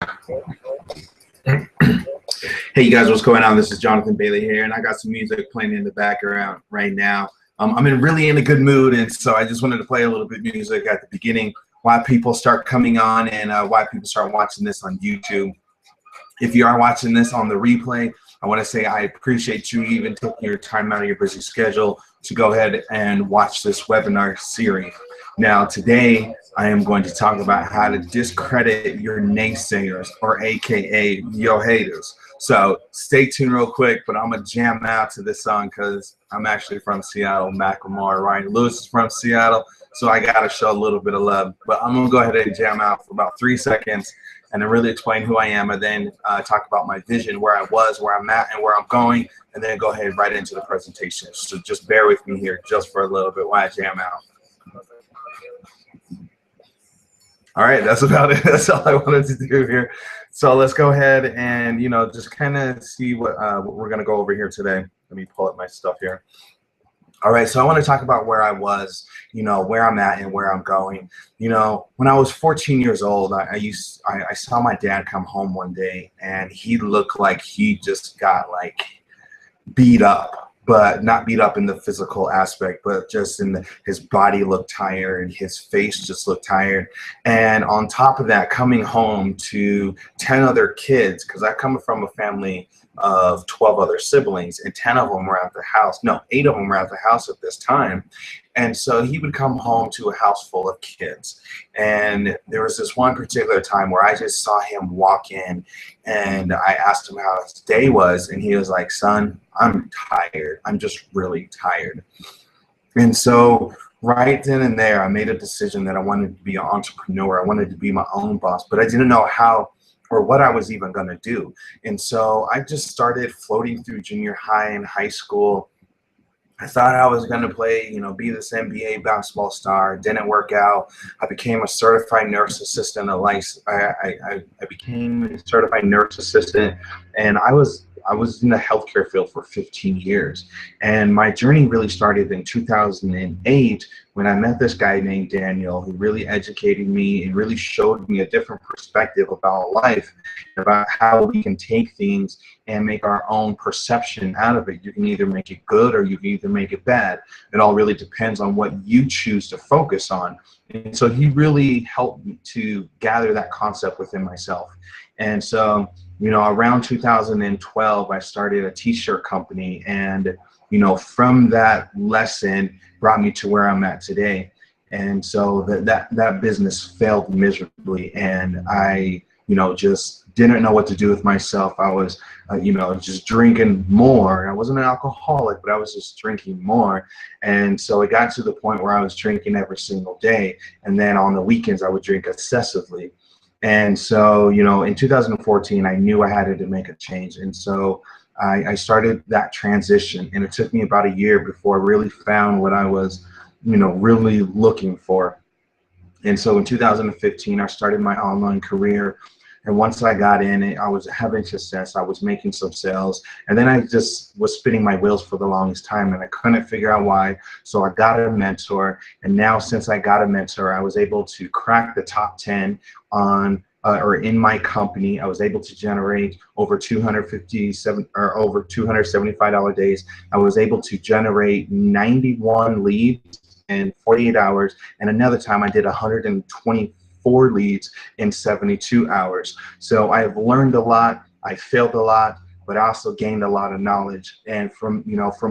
Hey, you guys, what's going on? This is Jonathan Bailey here, and I got some music playing in the background right now. I'm really in a good mood, and so I just wanted to play a little bit of music at the beginning, why people start coming on and why people start watching this on YouTube. If you are watching this on the replay, I want to say I appreciate you even taking your time out of your busy schedule to go ahead and watch this webinar series. Now, today, I am going to talk about how to discredit your naysayers, or AKA your haters. So stay tuned real quick, but I'm going to jam out to this song because I'm actually from Seattle. Macklemore, Ryan Lewis is from Seattle, so I got to show a little bit of love. But I'm going to go ahead and jam out for about 3 seconds and then really explain who I am, and then talk about my vision, where I was, where I'm at, and where I'm going, and then go ahead right into the presentation. So just bear with me here just for a little bit while I jam out. All right, that's about it. That's all I wanted to do here. So let's go ahead and, just kind of see what we're going to go over here today. Let me pull up my stuff here. All right, so I want to talk about where I was, where I'm at and where I'm going. When I was 14 years old, I saw my dad come home one day, and he looked like he just got beat up. But not beat up in the physical aspect, but just in his body looked tired, his face just looked tired. And on top of that, coming home to 10 other kids, because I come from a family of 12 other siblings, and 10 of them were at the house. No, 8 of them were at the house at this time. And so he would come home to a house full of kids. And there was this one particular time where I just saw him walk in, and I asked him how his day was, and he was like, "Son, I'm tired. I'm just really tired." And so right then and there, I made a decision that I wanted to be an entrepreneur. I wanted to be my own boss, but I didn't know how or what I was even going to do. And so I just started floating through junior high and high school. I thought I was going to play, be this NBA basketball star. It didn't work out. I became a certified nurse assistant. I became a certified nurse assistant, and I was in the healthcare field for 15 years. And my journey really started in 2008 when I met this guy named Daniel, who really educated me and really showed me a different perspective about life, about how we can take things and make our own perception out of it. You can either make it good or you can either make it bad. It all really depends on what you choose to focus on. And so he really helped me to gather that concept within myself. And so, around 2012, I started a t-shirt company, and, from that lesson brought me to where I'm at today. And so that business failed miserably, and I, just didn't know what to do with myself. I was, just drinking more. I wasn't an alcoholic, but I was just drinking more. And so it got to the point where I was drinking every single day. And then on the weekends, I would drink excessively. And so, in 2014, I knew I had to make a change. And so I started that transition, and it took me about a year before I really found what I was, really looking for. And so in 2015, I started my online career. And once I got in it, I was having success. I was making some sales. And then I just was spinning my wheels for the longest time, and I couldn't figure out why. So I got a mentor. And now since I got a mentor, I was able to crack the top 10 on or in my company. I was able to generate over over $275 days. I was able to generate 91 leads in 48 hours. And another time I did 124 leads in 72 hours. So I have learned a lot. I failed a lot, but I also gained a lot of knowledge. And from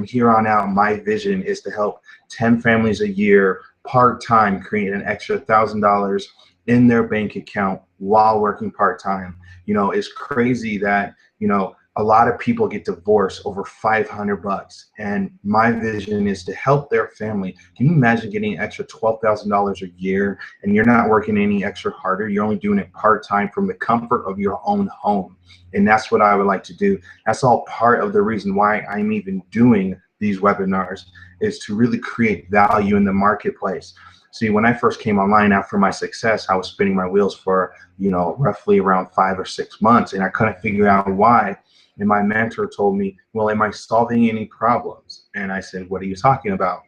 here on out, my vision is to help 10 families a year part-time create an extra $1,000 in their bank account while working part-time. It's crazy that, a lot of people get divorced over $500, and my vision is to help their family. Can you imagine getting an extra $12,000 a year, and you're not working any extra harder? You're only doing it part-time from the comfort of your own home. And that's what I would like to do. That's all part of the reason why I'm even doing these webinars, is to really create value in the marketplace. See, when I first came online after my success, I was spinning my wheels for, roughly around 5 or 6 months, and I couldn't figure out why. And my mentor told me, "Well, am I solving any problems?" And I said, "What are you talking about?"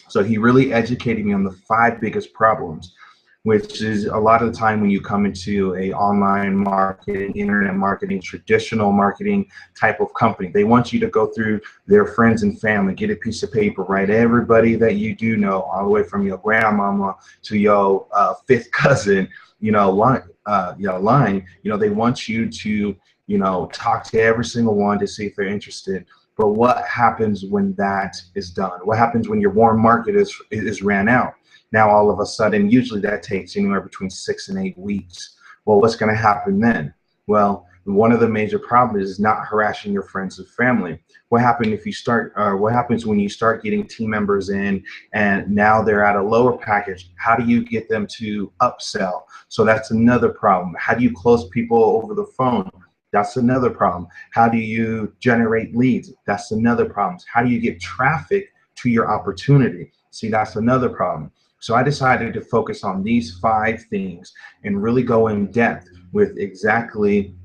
So he really educated me on the 5 biggest problems. which is a lot of the time when you come into a online marketing, internet marketing, traditional marketing type of company, they want you to go through their friends and family, get a piece of paper, write everybody that you do know, all the way from your grandmama to your fifth cousin, line, they want you to, talk to every single one to see if they're interested. But what happens when that is done? What happens when your warm market is ran out? Now, all of a sudden, usually that takes anywhere between 6 and 8 weeks. Well, what's going to happen then? Well, one of the major problems is not harassing your friends and family. What happens if you start? What happens when you start getting team members in, and now they're at a lower package? How do you get them to upsell? So that's another problem. How do you close people over the phone? That's another problem. How do you generate leads? That's another problem. How do you get traffic to your opportunity? See, that's another problem. So I decided to focus on these 5 things and really go in depth with exactly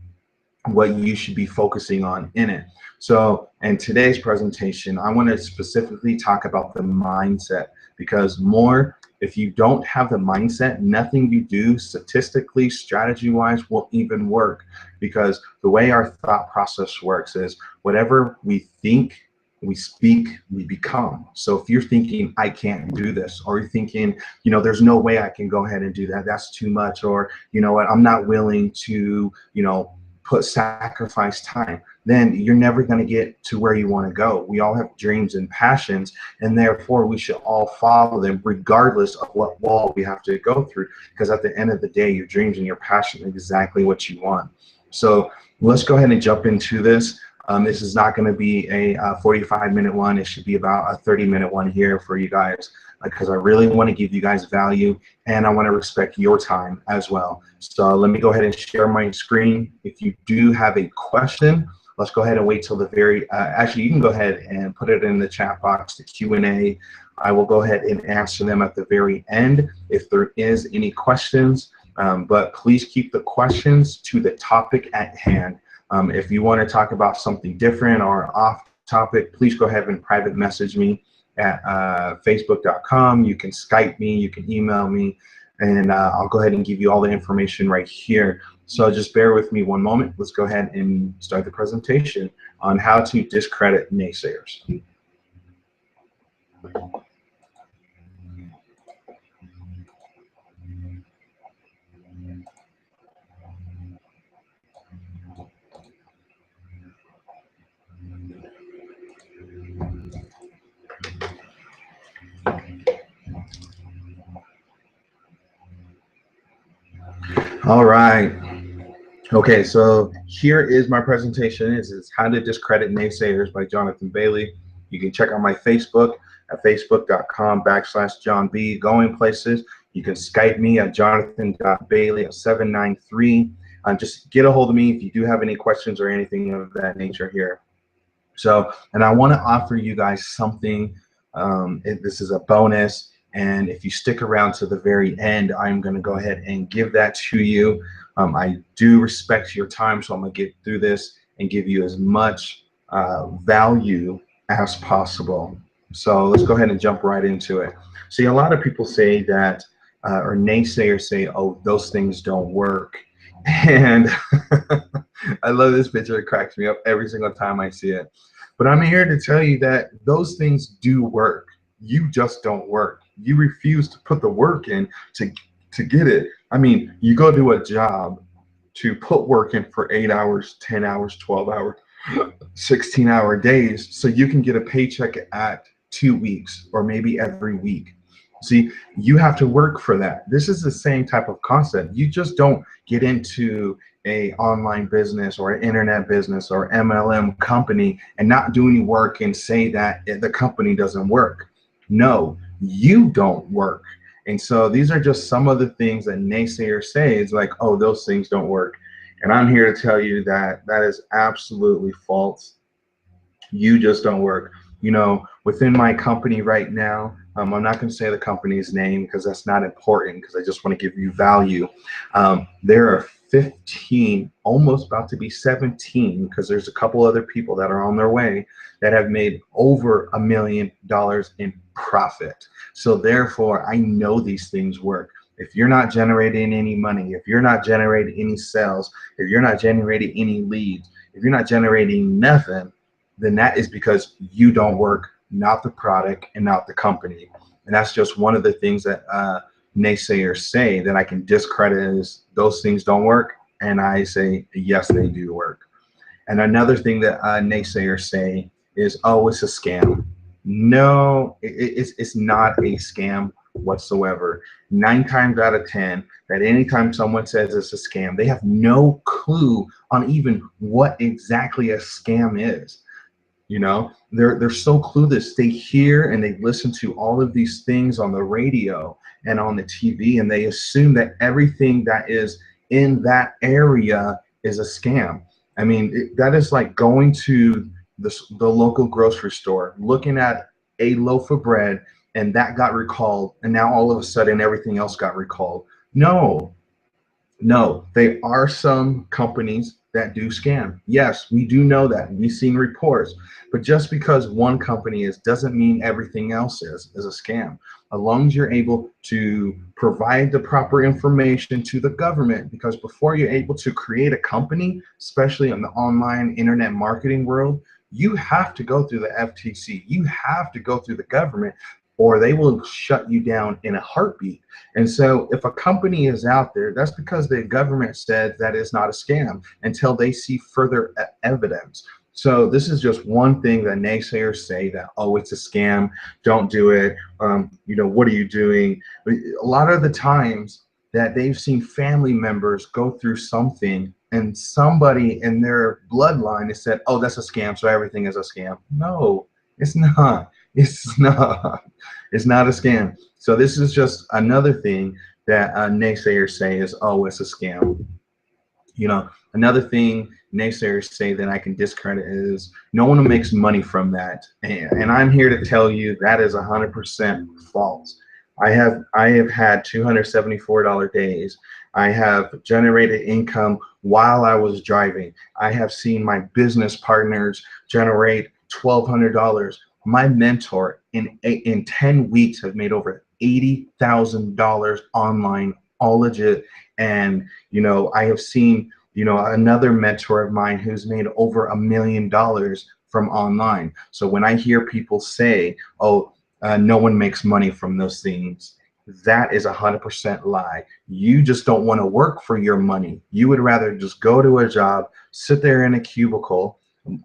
what you should be focusing on in it. So in today's presentation, I want to specifically talk about the mindset, because if you don't have the mindset, nothing you do statistically, strategy-wise, will even work. Because the way our thought process works is whatever we think, we speak, we become. So if you're thinking, I can't do this, or you're thinking, there's no way I can go ahead and do that, that's too much, or you know what, I'm not willing to, sacrifice time, then you're never going to get to where you want to go. We all have dreams and passions, and therefore we should all follow them regardless of what wall we have to go through, because at the end of the day, your dreams and your passion are exactly what you want. So let's go ahead and jump into this. This is not going to be a 45-minute one. It should be about a 30-minute one here for you guys, because I really want to give you guys value, and I want to respect your time as well. So let me go ahead and share my screen. If you do have a question, let's go ahead and wait till the very, actually you can go ahead and put it in the chat box, the Q&A. I will go ahead and answer them at the very end if there is any questions, but please keep the questions to the topic at hand. If you want to talk about something different or off topic, please go ahead and private message me at facebook.com. You can Skype me, you can email me, and I'll go ahead and give you all the information right here. So just bear with me one moment. Let's go ahead and start the presentation on how to discredit naysayers. All right. Okay, so here is my presentation. It's How to Discredit Naysayers by Jonathan Bailey. You can check out my Facebook at facebook.com/John B. Going places. You can Skype me at jonathan.bailey@793. Just get a hold of me if you do have any questions or anything of that nature here. So, and I want to offer you guys something. This is a bonus, and if you stick around to the very end, I'm going to go ahead and give that to you. I do respect your time, so I'm going to get through this and give you as much value as possible. So let's go ahead and jump right into it. See, a lot of people say that, or naysayers say, oh, those things don't work. And I love this picture. It cracks me up every single time I see it. But I'm here to tell you that those things do work. You just don't work. You refuse to put the work in to get it. I mean, you go to a job to put work in for 8 hours, 10 hours, 12 hours, 16-hour days, so you can get a paycheck at 2 weeks or maybe every week. See, you have to work for that. This is the same type of concept. You just don't get into a online business or an internet business or MLM company and not do any work and say that the company doesn't work. No, you don't work. And so these are just some of the things that naysayers say. It's like, oh, those things don't work. And I'm here to tell you that that is absolutely false. You just don't work. You know, within my company right now, I'm not going to say the company's name because that's not important, because I just want to give you value. There are 15, almost about to be 17, because there's a couple other people that are on their way that have made over $1 million in profit. So therefore, I know these things work. If you're not generating any money, if you're not generating any sales, if you're not generating any leads, if you're not generating nothing, then that is because you don't work, not the product and not the company. And that's just one of the things that naysayers say that I can discredit is those things don't work. And I say, yes, they do work. And another thing that naysayers say is, oh, it's a scam. No, it's not a scam whatsoever. 9 times out of 10, that anytime someone says it's a scam, they have no clue on even what exactly a scam is. You know, they're so clueless. They hear and they listen to all of these things on the radio and on the TV, and they assume that everything that is in that area is a scam. I mean, that is like going to the local grocery store, looking at a loaf of bread, and that got recalled, and now all of a sudden everything else got recalled. No, no, they are some companies that do scam. Yes, we do know that. We've seen reports. But just because one company is doesn't mean everything else is a scam. As long as you're able to provide the proper information to the government, because before you're able to create a company, especially in the online internet marketing world, you have to go through the FTC. You have to go through the government, or they will shut you down in a heartbeat. And so if a company is out there, that's because the government said that it's not a scam until they see further evidence. So this is just one thing that naysayers say, that, oh, it's a scam, don't do it, you know, what are you doing? A lot of the times that they've seen family members go through something and somebody in their bloodline has said, oh, that's a scam, so everything is a scam. No, it's not. It's not. It's not a scam. So this is just another thing that naysayers say is, oh, it's a scam. You know, another thing naysayers say that I can discredit is no one makes money from that. And I'm here to tell you that is 100% false. I have had $274 days. I have generated income while I was driving. I have seen my business partners generate $1,200. My mentor in 10 weeks has made over $80,000 online, all legit. And, you know, I have seen, you know, another mentor of mine who's made over $1 million from online. So when I hear people say, oh, no one makes money from those things, that is 100% lie. You just don't want to work for your money. You would rather just go to a job, sit there in a cubicle,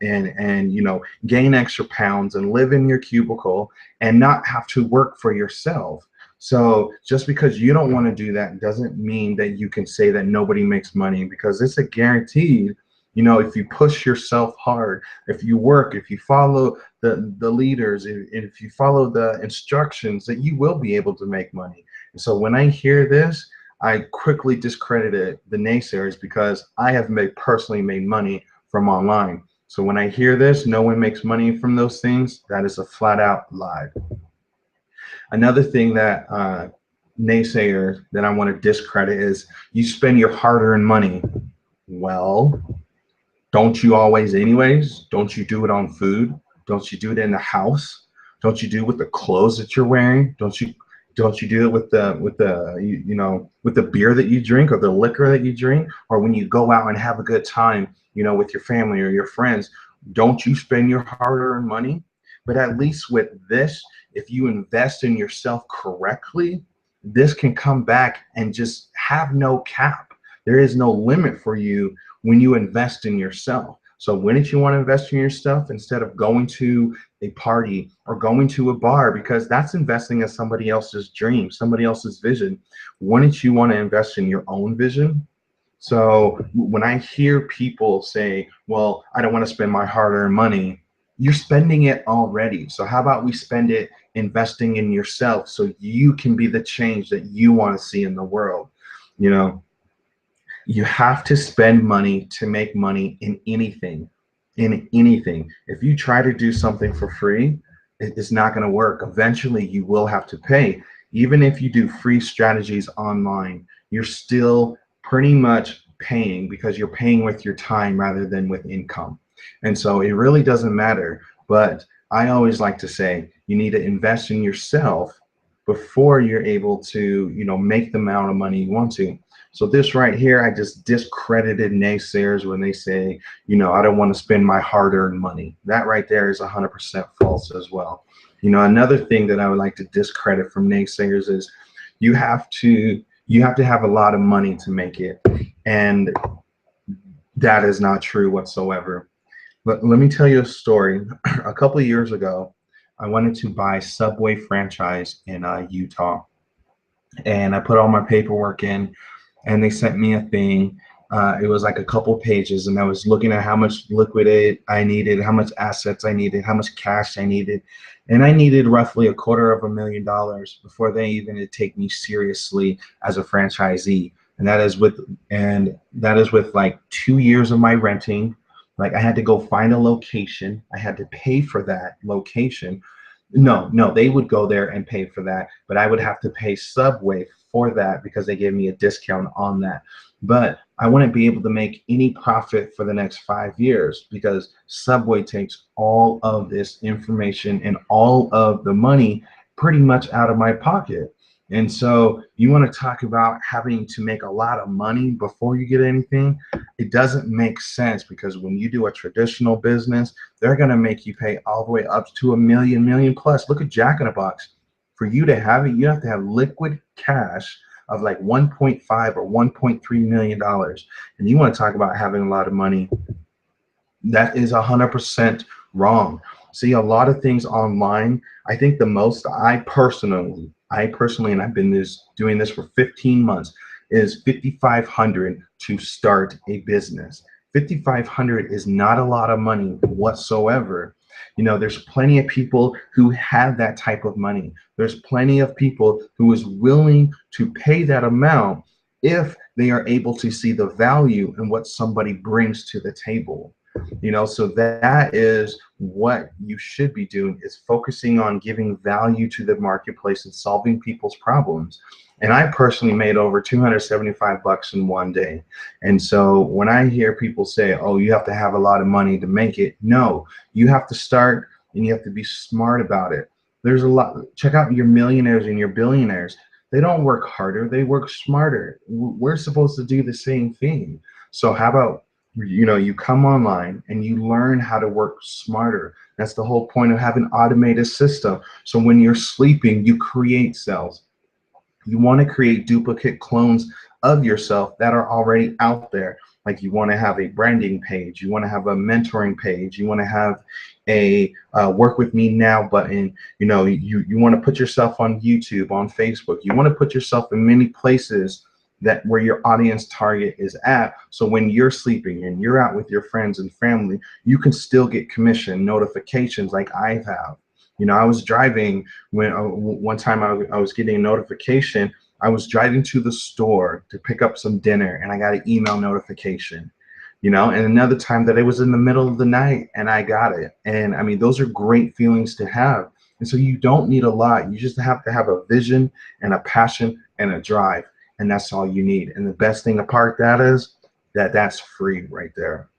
and you know, gain extra pounds and live in your cubicle and not have to work for yourself. So just because you don't want to do that doesn't mean that you can say that nobody makes money, because it's a guaranteed. You know, if you push yourself hard, if you work, if you follow the leaders, if you follow the instructions, that you will be able to make money. And so when I hear this, I quickly discredited the naysayers, because I have personally made money from online. So when I hear this, no one makes money from those things, that is a flat out lie. Another thing that naysayer that I want to discredit is, you spend your hard-earned money. Well, don't you always anyways? Don't you do it on food? Don't you do it in the house? Don't you do it with the clothes that you're wearing? Don't you do it with the you know, with the beer that you drink or the liquor that you drink, or when you go out and have a good time, you know, with your family or your friends? Don't you spend your hard-earned money? But at least with this, if you invest in yourself correctly, this can come back and just have no cap. There is no limit for you when you invest in yourself. So wouldn't you want to invest in yourself instead of going to a party or going to a bar, because that's investing in somebody else's dream, somebody else's vision? Wouldn't you want to invest in your own vision? So when I hear people say, well, I don't want to spend my hard-earned money, you're spending it already. So how about we spend it investing in yourself so you can be the change that you want to see in the world? You know, you have to spend money to make money in anything. In anything. If you try to do something for free, it's not going to work. Eventually, you will have to pay. Even if you do free strategies online, you're still pretty much paying, because you're paying with your time rather than with income. And so it really doesn't matter. But I always like to say, you need to invest in yourself before you're able to, make the amount of money you want to. So this right here, I just discredited naysayers when they say, I don't want to spend my hard-earned money. That right there is 100% false as well. Another thing that I would like to discredit from naysayers is you have to have a lot of money to make it. And that is not true whatsoever. But let me tell you a story. A couple of years ago, I wanted to buy Subway franchise in Utah, and I put all my paperwork in, and they sent me a thing. It was like a couple pages, and I was looking at how much liquid I needed, how much assets I needed, how much cash I needed, and I needed roughly $250,000 before they even take me seriously as a franchisee. And that is with like 2 years of my renting. Like I had to go find a location. I had to pay for that location. No, they would go there and pay for that, but I would have to pay Subway for that because they gave me a discount on that. But I wouldn't be able to make any profit for the next 5 years because Subway takes all of this information and all of the money pretty much out of my pocket. And so you want to talk about having to make a lot of money before you get anything? It doesn't make sense, because when you do a traditional business, they're going to make you pay all the way up to a million plus. Look at Jack in a Box. For you to have it, you have to have liquid cash of like 1.5 or 1.3 million dollars. And you want to talk about having a lot of money? That is 100% wrong. See, a lot of things online. I think the most I personally, and I've been doing this for 15 months, is 5,500 to start a business. 5,500 is not a lot of money whatsoever. There's plenty of people who have that type of money. There's plenty of people who is willing to pay that amount if they are able to see the value in what somebody brings to the table. So that is what you should be doing, is focusing on giving value to the marketplace and solving people's problems. And I personally made over 275 bucks in one day. And so when I hear people say, oh, you have to have a lot of money to make it, no, you have to start, and you have to be smart about it. There's a lot. Check out your millionaires and your billionaires. They don't work harder, they work smarter. We're supposed to do the same thing. So how about, you come online and you learn how to work smarter. That's the whole point of having an automated system. So when you're sleeping, you create cells. You want to create duplicate clones of yourself that are already out there. Like you want to have a branding page, you want to have a mentoring page, you want to have a work with me now button. You want to put yourself on YouTube, on Facebook. You want to put yourself in many places that where your audience target is at. So when you're sleeping and you're out with your friends and family, you can still get commission notifications like I have. I was driving when one time I was getting a notification. I was driving to the store to pick up some dinner, and I got an email notification. And another time that it was in the middle of the night and I got it. And I mean, those are great feelings to have. And so you don't need a lot. You just have to have a vision and a passion and a drive. And that's all you need. And the best thing apart that is that that's free right there.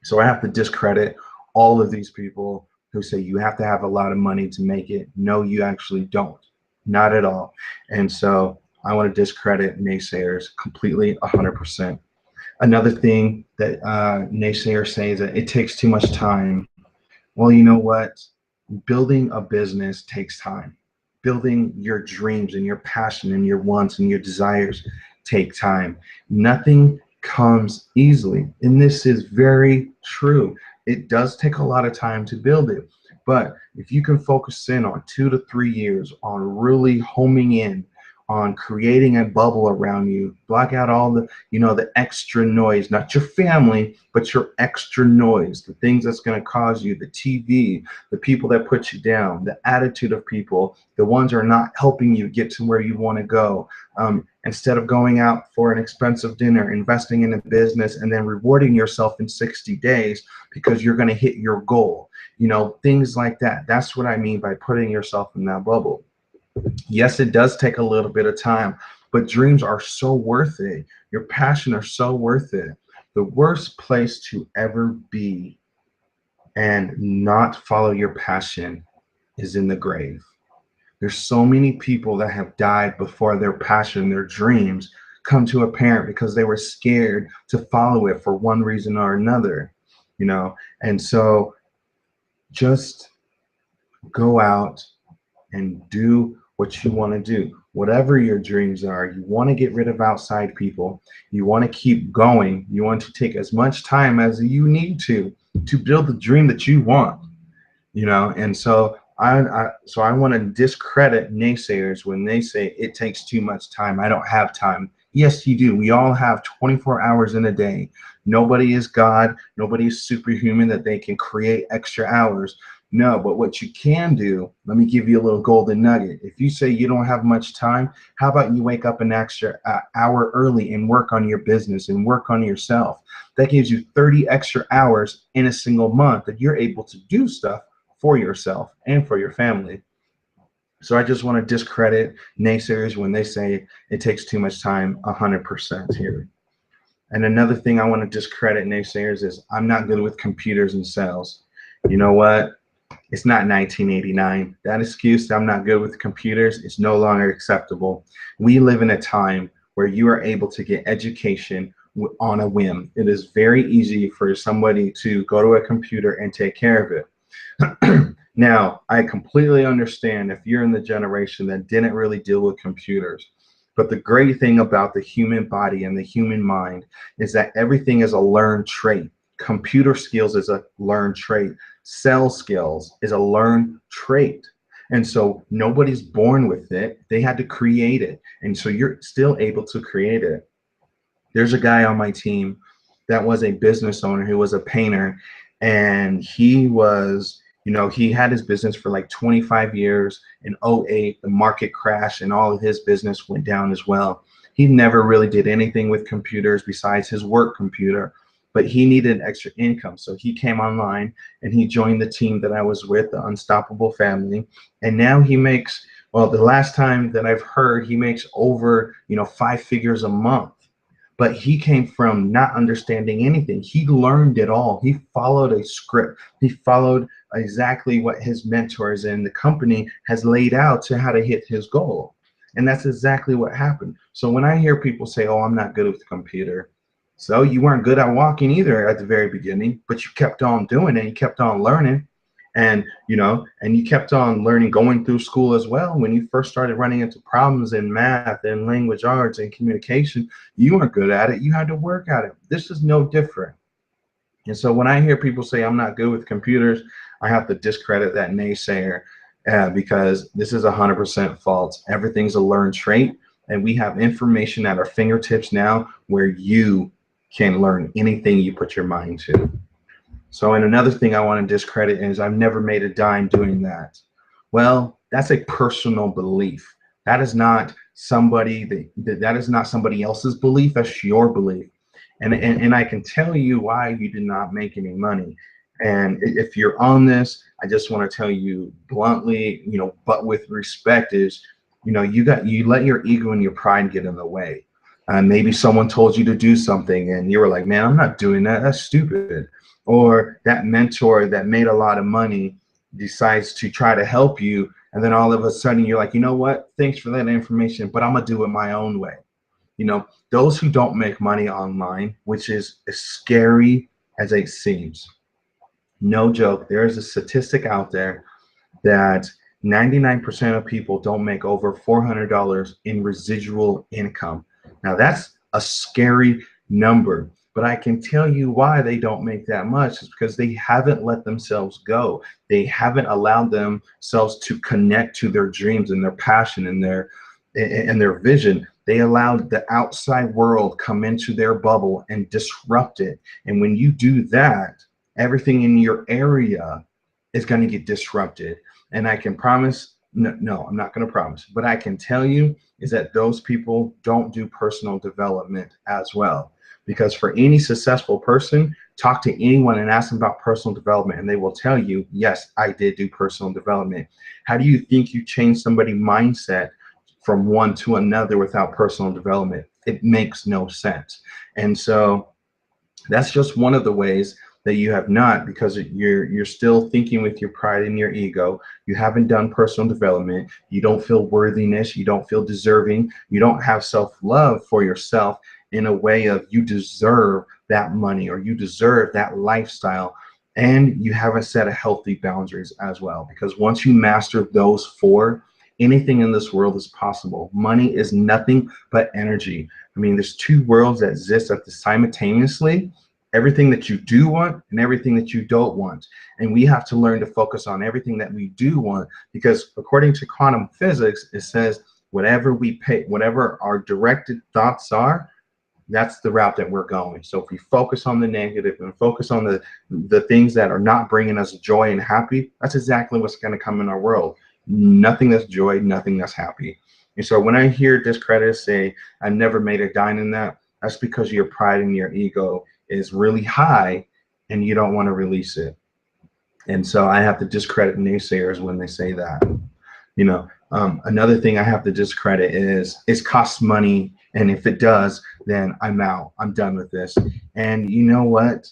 So I have to discredit all of these people who say you have to have a lot of money to make it. No, you actually don't. Not at all. And so I want to discredit naysayers completely, 100%. Another thing that naysayers say is that it takes too much time. Well, you know what? Building a business takes time. Building your dreams and your passion and your wants and your desires take time. Nothing comes easily. And this is very true. It does take a lot of time to build it. But if you can focus in on 2 to 3 years on really homing in on creating a bubble around you, block out all the extra noise, not your family, but your extra noise, the things that's going to cause you, the TV, the people that put you down, the attitude of people, the ones who are not helping you get to where you want to go. Instead of going out for an expensive dinner, investing in a business, and then rewarding yourself in 60 days because you're going to hit your goal, things like that. That's what I mean by putting yourself in that bubble. Yes, it does take a little bit of time, but dreams are so worth it. Your passion are so worth it. The worst place to ever be and not follow your passion is in the grave. There's so many people that have died before their passion, their dreams come to a parent because they were scared to follow it for one reason or another, you know? And so just go out and do what you want to do. Whatever your dreams are, you want to get rid of outside people. You want to keep going. You want to take as much time as you need to build the dream that you want, you know? And so I want to discredit naysayers when they say it takes too much time. I don't have time. Yes, you do. We all have 24 hours in a day. Nobody is God. Nobody is superhuman that they can create extra hours. No, but what you can do, let me give you a little golden nugget. If you say you don't have much time, how about you wake up an extra hour early and work on your business and work on yourself? That gives you 30 extra hours in a single month that you're able to do stuff for yourself and for your family. So I just want to discredit naysayers when they say it takes too much time, 100% here. And another thing I want to discredit naysayers is I'm not good with computers and sales. You know what? It's not 1989. That excuse, I'm not good with computers, is no longer acceptable. We live in a time where you are able to get education on a whim. It is very easy for somebody to go to a computer and take care of it. Now, I completely understand if you're in the generation that didn't really deal with computers. But the great thing about the human body and the human mind is that everything is a learned trait. Computer skills is a learned trait. Cell skills is a learned trait. And so nobody's born with it. They had to create it. And so you're still able to create it. There's a guy on my team that was a business owner who was a painter, and he was, you know, he had his business for like 25 years. In '08, the market crashed and all of his business went down as well. He never really did anything with computers besides his work computer, but he needed extra income. So he came online and he joined the team that I was with, the Unstoppable Family. And now he makes, well, the last time that I've heard, he makes over, 5 figures a month. But he came from not understanding anything. He learned it all. He followed a script. He followed exactly what his mentors and the company has laid out to how to hit his goal. And that's exactly what happened. So when I hear people say, oh, I'm not good with the computer. So you weren't good at walking either at the very beginning, but you kept on doing it. You kept on learning. And and you kept on learning, going through school as well. When you first started running into problems in math and language arts and communication, you weren't good at it. You had to work at it. This is no different. And so when I hear people say I'm not good with computers, I have to discredit that naysayer because this is 100% false. Everything's a learned trait, and we have information at our fingertips now where you can learn anything you put your mind to. So, and another thing I want to discredit is I've never made a dime doing that. Well, that's a personal belief. That is not that is not somebody else's belief. That's your belief. And I can tell you why you did not make any money. And if you're on this, I just want to tell you bluntly, but with respect, is you let your ego and your pride get in the way. Maybe someone told you to do something and you were like, man, I'm not doing that. That's stupid. Or that mentor that made a lot of money decides to try to help you, and then all of a sudden you're like, you know what, thanks for that information, but I'm gonna do it my own way. Those who don't make money online, which is as scary as it seems, no joke, there is a statistic out there that 99% of people don't make over $400 in residual income. Now that's a scary number, but I can tell you why they don't make that much. Is because they haven't let themselves go. They haven't allowed themselves to connect to their dreams and their passion and their vision. They allowed the outside world come into their bubble and disrupt it. And when you do that, everything in your area is going to get disrupted. And I can promise, no, I'm not going to promise, but I can tell you is that those people don't do personal development as well. Because for any successful person, talk to anyone and ask them about personal development, and they will tell you, yes, I did do personal development. How do you think you change somebody's mindset from one to another without personal development? It makes no sense. And so that's just one of the ways that you have not, because you're still thinking with your pride and your ego. You haven't done personal development. You don't feel worthiness. You don't feel deserving. You don't have self-love for yourself in a way of you deserve that money or you deserve that lifestyle. And you haven't set a healthy boundaries as well, because once you master those four, anything in this world is possible. Money is nothing but energy. I mean, there's two worlds that exist at the simultaneously: everything that you do want and everything that you don't want. And we have to learn to focus on everything that we do want, because according to quantum physics, it says whatever we pay, whatever our directed thoughts are, that's the route that we're going. So if we focus on the negative and focus on the things that are not bringing us joy and happy, that's exactly what's going to come in our world. Nothing that's joy, nothing that's happy. And so when I hear discreditors say, I never made a dime in that, that's because your pride and your ego is really high and you don't want to release it. And so I have to discredit naysayers when they say that. You know, another thing I have to discredit is it costs money, and if it does, then I'm out. I'm done with this. And you know what?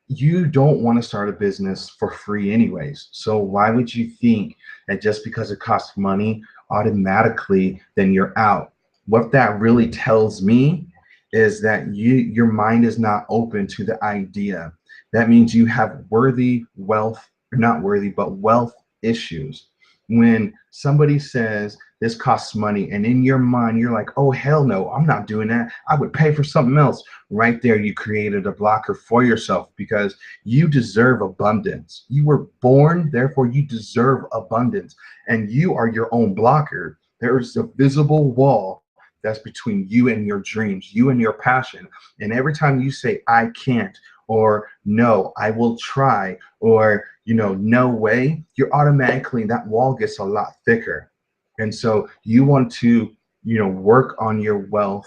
You don't want to start a business for free anyways. So why would you think that just because it costs money, automatically then you're out? What that really tells me is that your mind is not open to the idea. That means you have worthy wealth, or not worthy, but wealth issues. When somebody says this costs money, and in your mind you're like, oh hell no, I'm not doing that, I would pay for something else. Right there, you created a blocker for yourself, because you deserve abundance. You were born, therefore you deserve abundance, and you are your own blocker. There is a visible wall that's between you and your dreams, you and your passion. And every time you say I can't, or no, I will try, or no way, you're automatically, that wall gets a lot thicker. And so you want to work on your wealth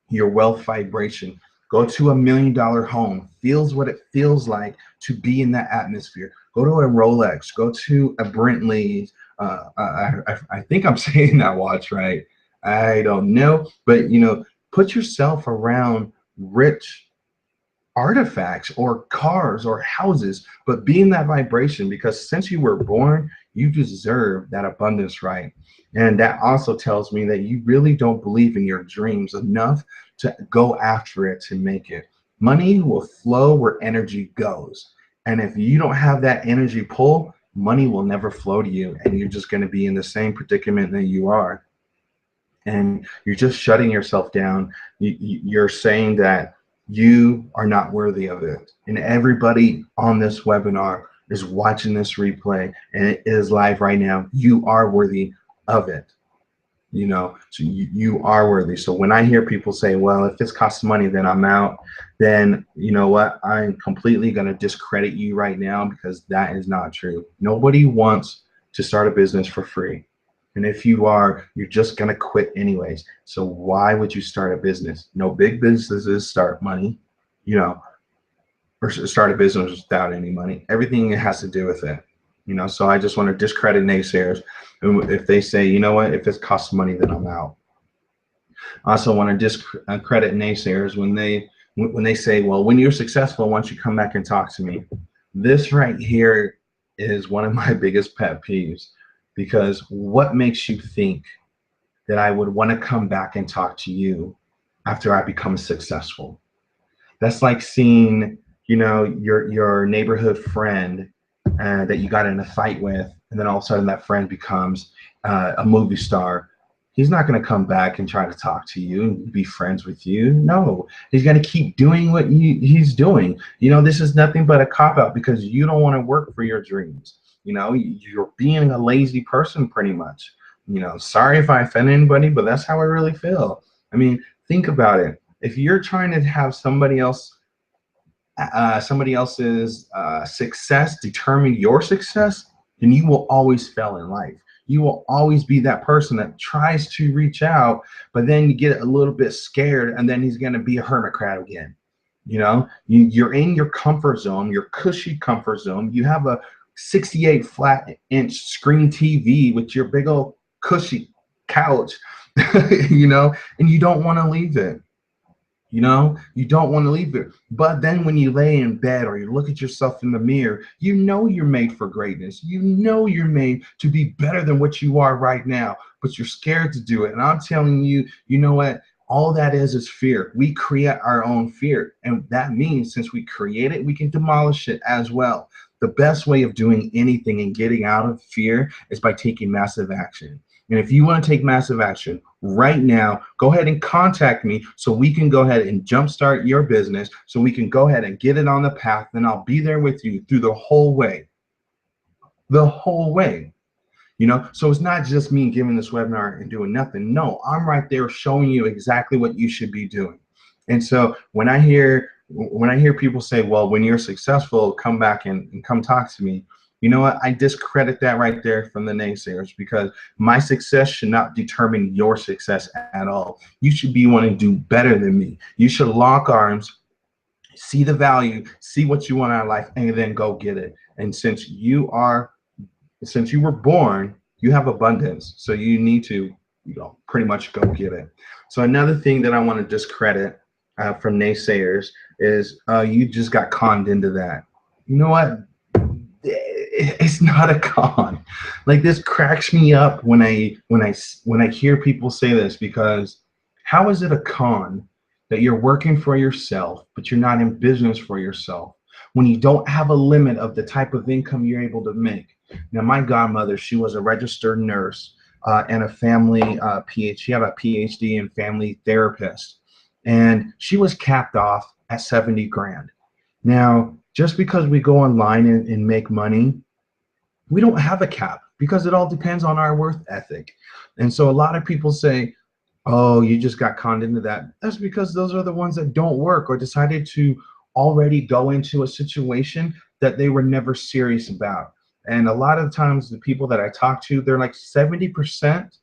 vibration. Go to $1 million home, feels what it feels like to be in that atmosphere. Go to a Rolex, go to a Brentley. I think I'm saying that watch right. I don't know, but put yourself around rich artifacts or cars or houses, but be in that vibration, because since you were born, you deserve that abundance, right? And that also tells me that you really don't believe in your dreams enough to go after it, to make it. Money will flow where energy goes. And if you don't have that energy pull, money will never flow to you, and you're just going to be in the same predicament that you are. And you're just shutting yourself down. You're saying that you are not worthy of it. And everybody on this webinar is watching this replay, and it is live right now. You are worthy of it. So you are worthy. So when I hear people say, well, if this costs money, then I'm out, then you know what? I'm completely going to discredit you right now, because that is not true. Nobody wants to start a business for free. And if you are, you're just going to quit anyways. So why would you start a business? No big businesses start money, or start a business without any money. Everything has to do with it. So I just want to discredit naysayers. If they say, you know what, if it costs money, then I'm out. I also want to discredit naysayers when they say, well, when you're successful, why don't you come back and talk to me? This right here is one of my biggest pet peeves, because what makes you think that I would want to come back and talk to you after I become successful? That's like seeing, your neighborhood friend that you got in a fight with, and then all of a sudden that friend becomes a movie star. He's not going to come back and try to talk to you and be friends with you. No, he's going to keep doing what he's doing. This is nothing but a cop-out, because you don't want to work for your dreams. You're being a lazy person pretty much. Sorry if I offend anybody, but that's how I really feel. I mean, think about it. If you're trying to have somebody else's success determine your success, then you will always fail in life. You will always be that person that tries to reach out, but then you get a little bit scared, and then he's going to be a hermit crab again. You're in your comfort zone, your cushy comfort zone. You have a 68 flat inch screen TV with your big old cushy couch, and you don't want to leave it. You know, you don't want to leave it. But then when you lay in bed or you look at yourself in the mirror, you know you're made for greatness. You know you're made to be better than what you are right now, but you're scared to do it. And I'm telling you, you know what? All that is fear. We create our own fear. And that means since we create it, we can demolish it as well. The best way of doing anything and getting out of fear is by taking massive action. And if you want to take massive action right now, go ahead and contact me so we can go ahead and jumpstart your business, so we can go ahead and get it on the path, and I'll be there with you through the whole way. The whole way. You know, so it's not just me giving this webinar and doing nothing. No, I'm right there showing you exactly what you should be doing. And so when I hear people say, well, when you're successful, come back and come talk to me. You know what? I discredit that right there from the naysayers, because my success should not determine your success at all. You should be wanting to do better than me. You should lock arms, see the value, see what you want out of life, and then go get it. And since you were born, you have abundance. So you need to, pretty much go get it. So another thing that I want to discredit from naysayers is you just got conned into that. You know what? It's not a con. Like, this cracks me up when I hear people say this, because how is it a con that you're working for yourself but you're not in business for yourself when you don't have a limit of the type of income you're able to make? Now, my godmother, she was a registered nurse and a family PhD. She had a PhD in family therapist, and she was capped off at 70 grand. Now, just because we go online and make money, we don't have a cap, because it all depends on our worth ethic. And so a lot of people say, oh, you just got conned into that. That's because those are the ones that don't work, or decided to already go into a situation that they were never serious about. And a lot of times the people that I talk to, they're like 70%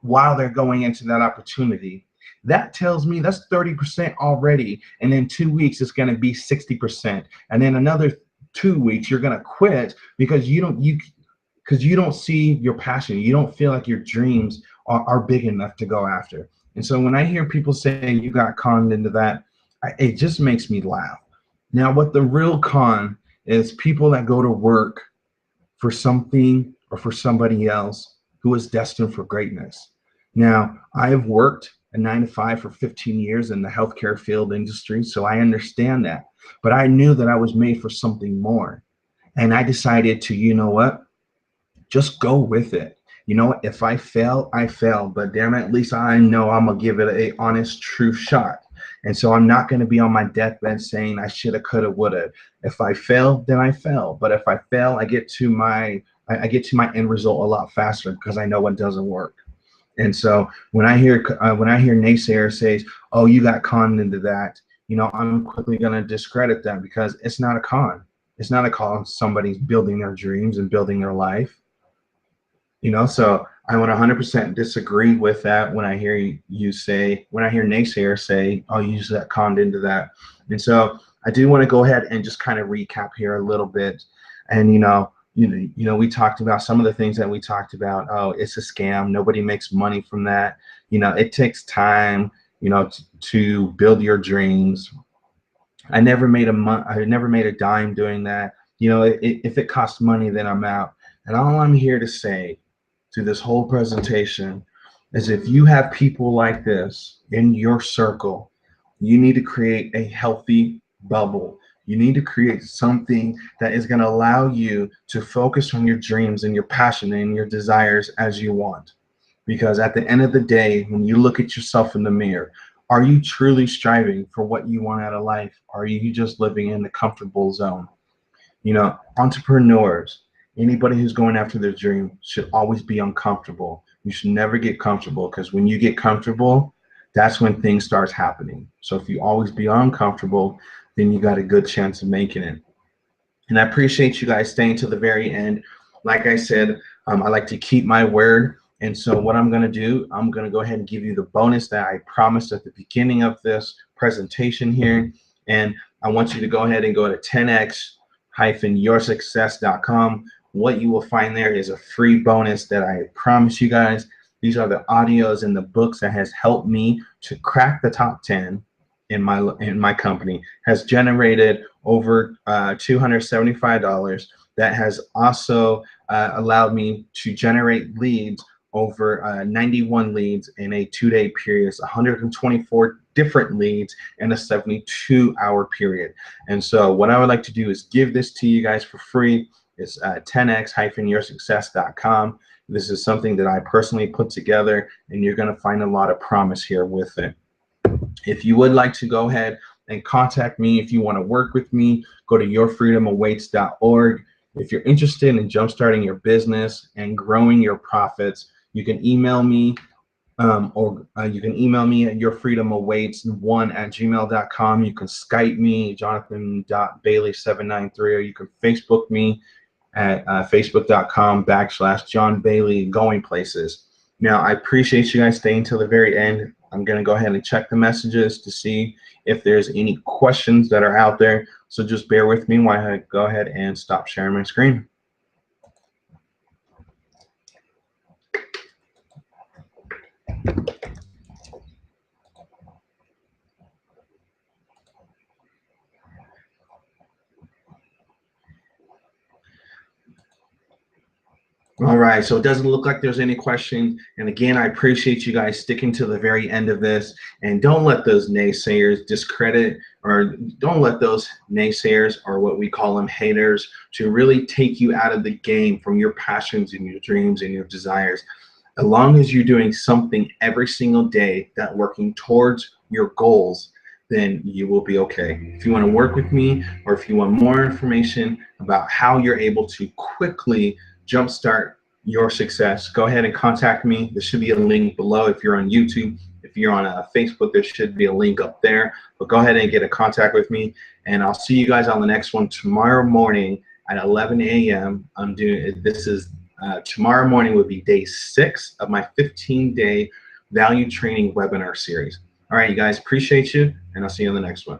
while they're going into that opportunity. That tells me that's 30% already. And in 2 weeks, it's going to be 60%. And then another 2 weeks, you're going to quit because you don't see your passion. You don't feel like your dreams are big enough to go after. And so when I hear people saying you got conned into that, it just makes me laugh. Now, what the real con is, people that go to work for something or for somebody else who is destined for greatness. Now, I have worked a 9-to-5 for 15 years in the healthcare field industry, so I understand that. But I knew that I was made for something more. And I decided to, you know what, just go with it. You know, if I fail, I fail, but damn it, at least I know I'm gonna give it a honest, true shot. And so I'm not gonna be on my deathbed saying I shoulda, coulda, woulda. If I fail, then I fail. But if I fail, I get to my end result a lot faster, because I know what doesn't work. And so when I hear naysayers say, "Oh, you got conned into that," you know, I'm quickly gonna discredit that, because it's not a con. It's not a con. Somebody's building their dreams and building their life. You know, so I would 100% disagree with that when I hear naysayers say, "Oh, you just got conned into that." And so I do want to go ahead and just kind of recap here a little bit. And we talked about some of the things that we talked about. Oh, it's a scam. Nobody makes money from that. You know, it takes time, to build your dreams. I never made a dime doing that. You know, if it costs money, then I'm out. And all I'm here to say through this whole presentation is, if you have people like this in your circle, you need to create a healthy bubble. You need to create something that is going to allow you to focus on your dreams and your passion and your desires as you want. Because at the end of the day, when you look at yourself in the mirror, are you truly striving for what you want out of life? Or are you just living in the comfortable zone? You know, entrepreneurs, anybody who's going after their dream, should always be uncomfortable. You should never get comfortable, because when you get comfortable, that's when things start happening. So if you always be uncomfortable, then you got a good chance of making it. And I appreciate you guys staying to the very end. Like I said, I like to keep my word. And so what I'm going to do, I'm going to go ahead and give you the bonus that I promised at the beginning of this presentation here. And I want you to go ahead and go to 10x-yoursuccess.com. What you will find there is a free bonus that I promise you guys. These are the audios and the books that has helped me to crack the top 10 in my company has generated over $275. That has also allowed me to generate leads over 91 leads in a 2-day period, 124 different leads in a 72-hour period. And so what I would like to do is give this to you guys for free. It's 10x-yoursuccess.com. This is something that I personally put together, and you're going to find a lot of promise here with it. If you would like to go ahead and contact me, if you want to work with me, go to yourfreedomawaits.org. If you're interested in jumpstarting your business and growing your profits, you can email me or you can email me at yourfreedomawaits1@gmail.com. You can Skype me, jonathan.bailey793, or you can Facebook me at facebook.com/John Bailey Going Places. Now, I appreciate you guys staying till the very end. I'm going to go ahead and check the messages to see if there's any questions that are out there. So just bear with me while I go ahead and stop sharing my screen. All right, so it doesn't look like there's any questions. And again, I appreciate you guys sticking to the very end of this. And don't let those naysayers discredit, or don't let those naysayers, or what we call them haters, to really take you out of the game from your passions and your dreams and your desires. As long as you're doing something every single day that working towards your goals, then you will be okay. If you want to work with me, or if you want more information about how you're able to quickly jumpstart your success, go ahead and contact me. There should be a link below. If you're on YouTube, if you're on Facebook, there should be a link up there. But go ahead and get in contact with me, and I'll see you guys on the next one tomorrow morning at 11 a.m. I'm doing this is tomorrow morning would be day 6 of my 15-day value training webinar series. All right, you guys, appreciate you, and I'll see you on the next one.